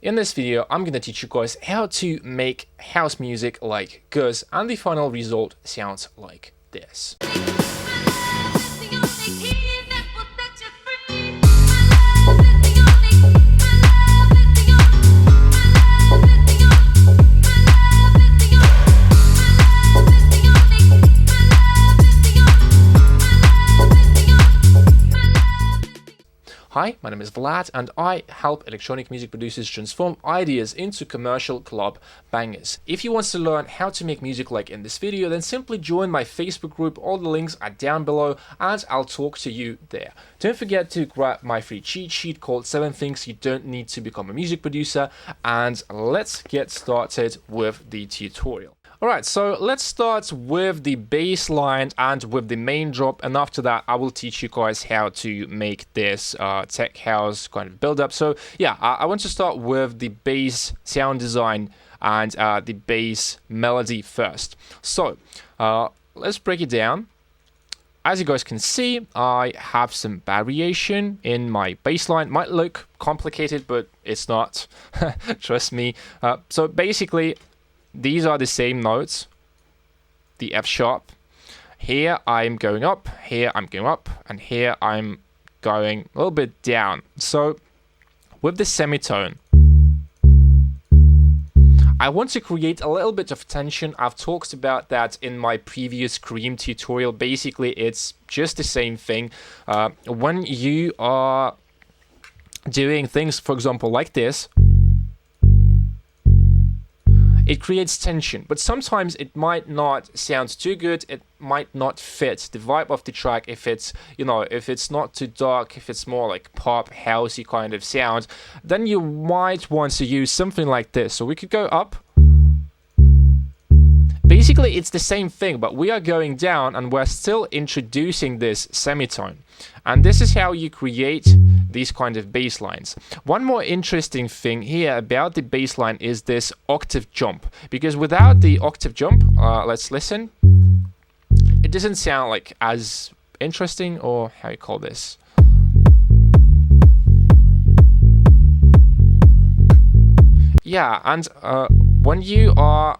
In this video, I'm going to teach you guys how to make house music like this, and the final result sounds like this. Hi, my name is Vlad, and I help electronic music producers transform ideas into commercial club bangers. If you want to learn how to make music like in this video, then simply join my Facebook group. All the links are down below, and I'll talk to you there. Don't forget to grab my free cheat sheet called 7 Things You Don't Need to Become a Music Producer, and let's get started with the tutorial. Alright, so let's start with the bass line and with the main drop, and after that I will teach you guys how to make this tech house kind of build up. So yeah, I want to start with the bass sound design and the bass melody first. So let's break it down. As you guys can see, I have some variation in my bass line. Might look complicated, but it's not. Trust me. So basically, these are the same notes, the F sharp. Here I'm going up, here I'm going up, and here I'm going a little bit down. So with the semitone, I want to create a little bit of tension. I've talked about that in my previous Scream tutorial. Basically, it's just the same thing. When you are doing things, for example, like this, it creates tension, but sometimes it might not sound too good. It might not fit the vibe of the track if it's, if it's not too dark, if it's more like pop, housey kind of sound, then you might want to use something like this. So we could go up. Basically, it's the same thing, but we are going down and we're still introducing this semitone. And this is how you create these kind of bass lines. One more interesting thing here about the bass line is this octave jump, because without the octave jump, let's listen, it doesn't sound like as interesting, or how you call this. Yeah, and when you are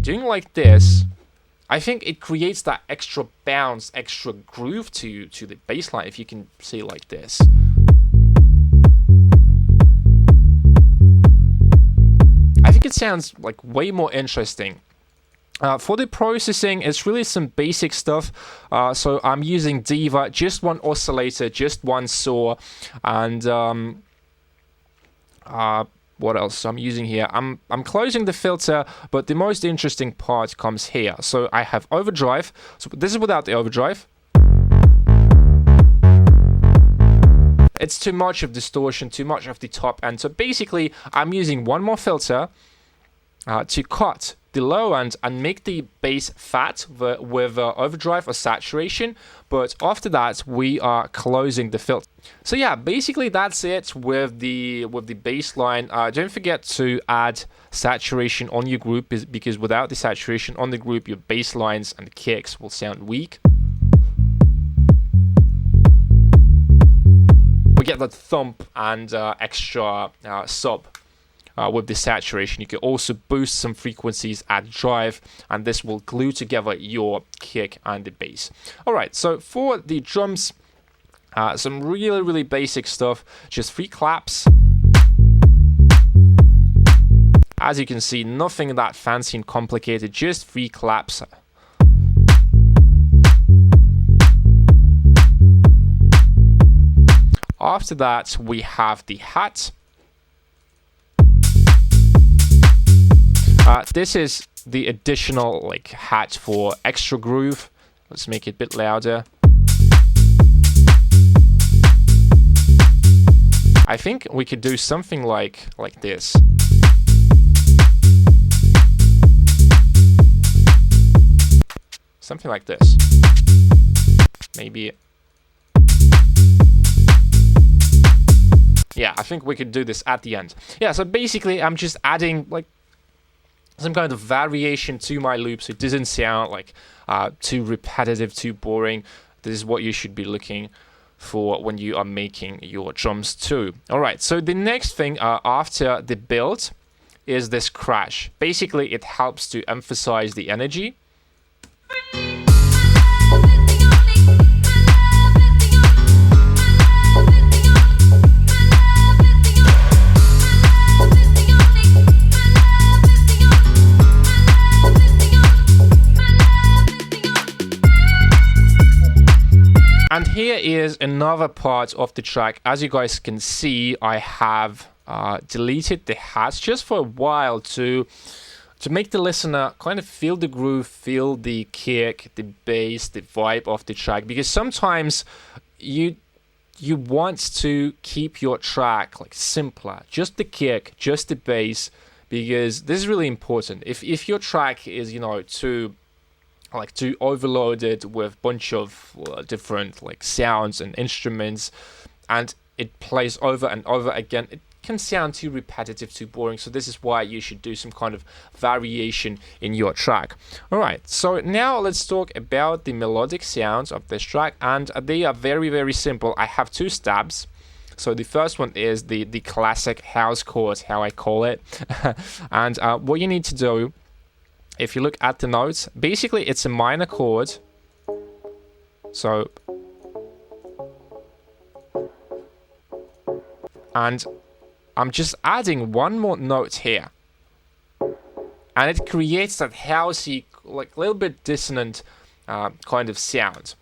doing like this, I think it creates that extra bounce, extra groove to the bass line, if you can see like this. I think it sounds like way more interesting. For the processing, it's really some basic stuff. So I'm using Diva, just one oscillator, just one saw, and what else I'm using here? I'm closing the filter, but the most interesting part comes here. So I have overdrive. So this is without the overdrive. It's too much of distortion, too much of the top end. So basically, I'm using one more filter to cut the low end and make the bass fat with overdrive or saturation, but after that we are closing the filter. So yeah, basically that's it with the bass line. Don't forget to add saturation on your group, because without the saturation on the group, your bass lines and kicks will sound weak. We get that thump and extra sub. With the saturation. You can also boost some frequencies, add drive, and this will glue together your kick and the bass. Alright, so for the drums, some really basic stuff, just 3 claps. As you can see, nothing that fancy and complicated, just 3 claps. After that, we have the hat. This is the additional hat for extra groove. Let's make it a bit louder. I think we could do something like this. Something like this. Maybe. Yeah, I think we could do this at the end. Yeah, so basically I'm just adding some kind of variation to my loop, so it doesn't sound like too repetitive, too boring. This is what you should be looking for when you are making your drums too. All right, so the next thing after the build is this crash. Basically, it helps to emphasize the energy. And here is another part of the track. As you guys can see, I have deleted the hats just for a while to make the listener kind of feel the groove, feel the kick, the bass, the vibe of the track. Because sometimes you want to keep your track like simpler, just the kick, just the bass, because this is really important. If your track is, you know, too overloaded with a bunch of different like sounds and instruments, and it plays over and over again, it can sound too repetitive, too boring. So this is why you should do some kind of variation in your track. All right, so now let's talk about the melodic sounds of this track, and they are very, very simple. I have two stabs. So the first one is the classic house chord, how I call it. And what you need to do, if you look at the notes, basically it's a minor chord. So, and I'm just adding one more note here. And it creates that housey, like a little bit dissonant kind of sound.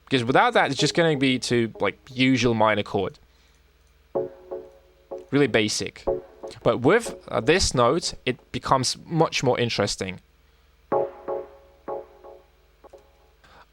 Because without that, it's just going to be to like usual minor chord. Really basic. But with this note, it becomes much more interesting.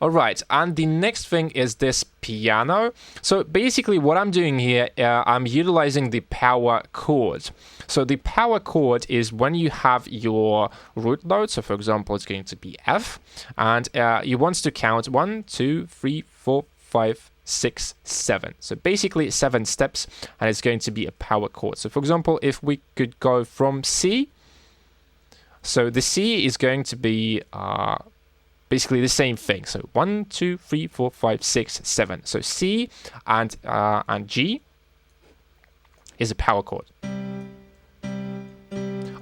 Alright, and the next thing is this piano. So basically what I'm doing here, I'm utilizing the power chord. So the power chord is when you have your root note, so for example it's going to be F, and you want to count 1, 2, 3, 4, 5, 6, 7. So basically 7 steps, and it's going to be a power chord. So for example, if we could go from C, so the C is going to be basically the same thing. So 1, 2, 3, 4, 5, 6, 7. So C and G is a power chord.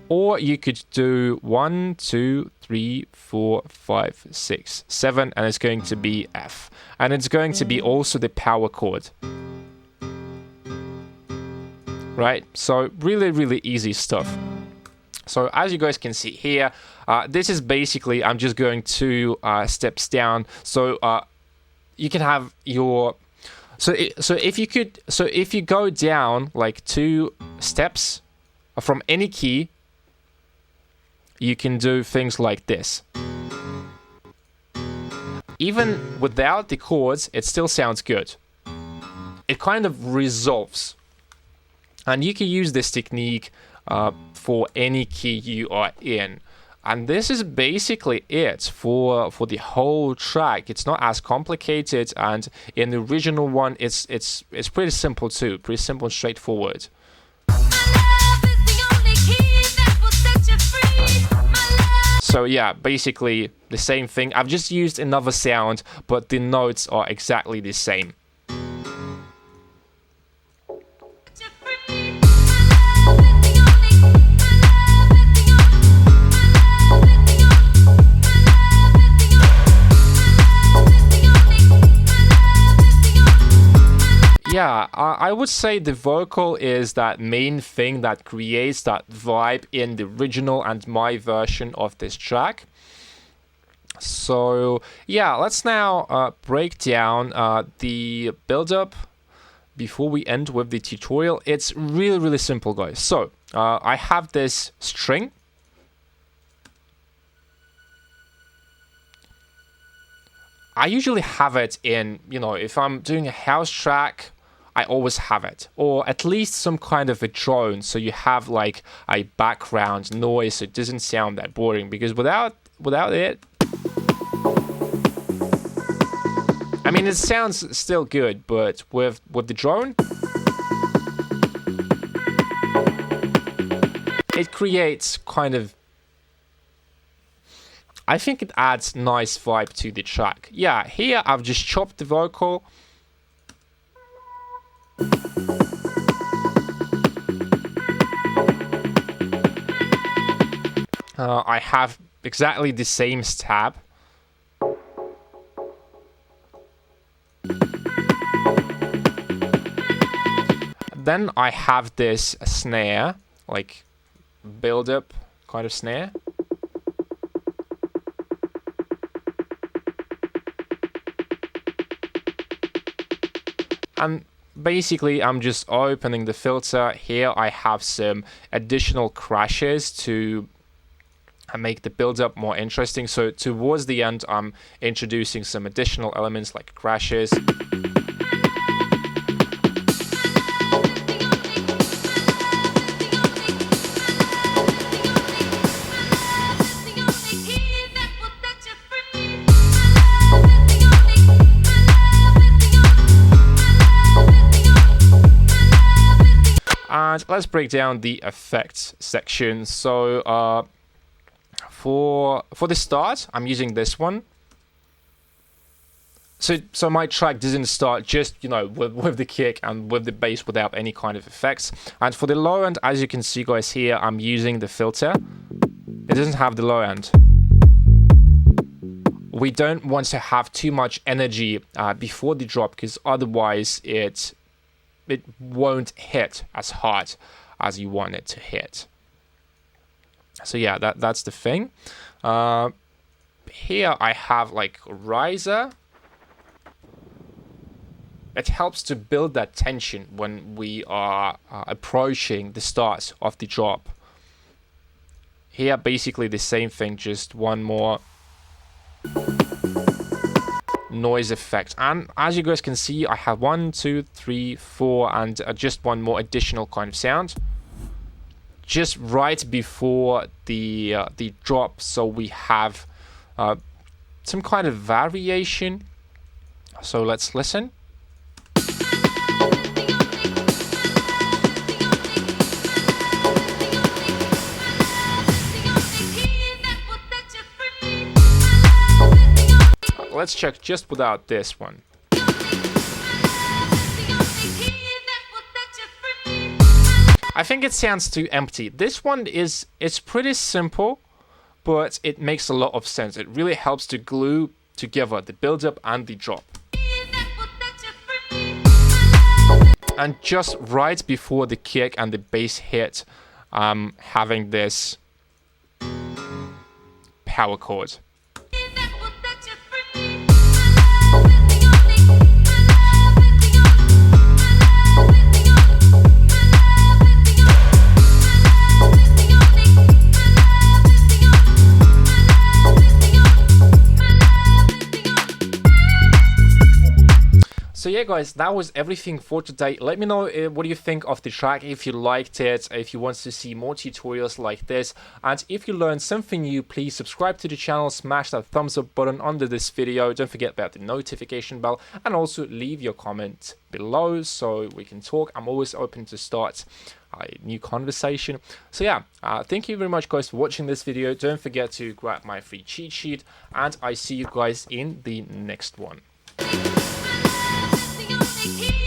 Or you could do 1, 2, 3, 4, 5, 6, 7, and it's going to be F. And it's going to be also the power chord. Right? So really, really easy stuff. So as you guys can see here, this is basically, I'm just going 2 steps down. So you can have your, so if you go down like 2 steps from any key, you can do things like this. Even without the chords, it still sounds good. It kind of resolves. And you can use this technique for any key you are in. And this is basically it for the whole track. It's not as complicated, and in the original one, it's pretty simple too, pretty simple and straightforward. So yeah, basically the same thing. I've just used another sound, but the notes are exactly the same. Yeah, I would say the vocal is that main thing that creates that vibe in the original and my version of this track. So yeah, let's now break down the build-up before we end with the tutorial. It's really, really simple, guys. So I have this string. I usually have it in, you know, if I'm doing a house track, I always have it, or at least some kind of a drone, so you have like a background noise, so it doesn't sound that boring. Because without it, I mean, it sounds still good, but with the drone, it creates kind of, I think it adds nice vibe to the track. Yeah, here I've just chopped the vocal. I have exactly the same stab. Then I have this snare, like build-up kind of snare. And basically, I'm just opening the filter. Here I have some additional crashes to make the build-up more interesting. So towards the end, I'm introducing some additional elements like crashes. And let's break down the effects section. So for the start, I'm using this one. So my track doesn't start just, you know, with the kick and with the bass without any kind of effects. And for the low end, as you can see guys here, I'm using the filter. It doesn't have the low end. We don't want to have too much energy before the drop, because otherwise it won't hit as hard as you want it to hit. So yeah, that's the thing. Here I have like riser. It helps to build that tension when we are approaching the start of the drop. Here basically the same thing, just one more noise effect. And as you guys can see, I have 1, 2, 3, 4 and just one more additional kind of sound just right before the drop, so we have some kind of variation. So let's listen. Let's check just without this one. I think it sounds too empty. This one it's pretty simple, but it makes a lot of sense. It really helps to glue together the build-up and the drop. And just right before the kick and the bass hit, having this power chord. So yeah guys, that was everything for today. Let me know what you think of the track, if you liked it, if you want to see more tutorials like this, and if you learned something new, please subscribe to the channel, smash that thumbs up button under this video, don't forget about the notification bell, and also leave your comment below so we can talk. I'm always open to start a new conversation. So yeah, thank you very much guys for watching this video. Don't forget to grab my free cheat sheet, and I see you guys in the next one. Here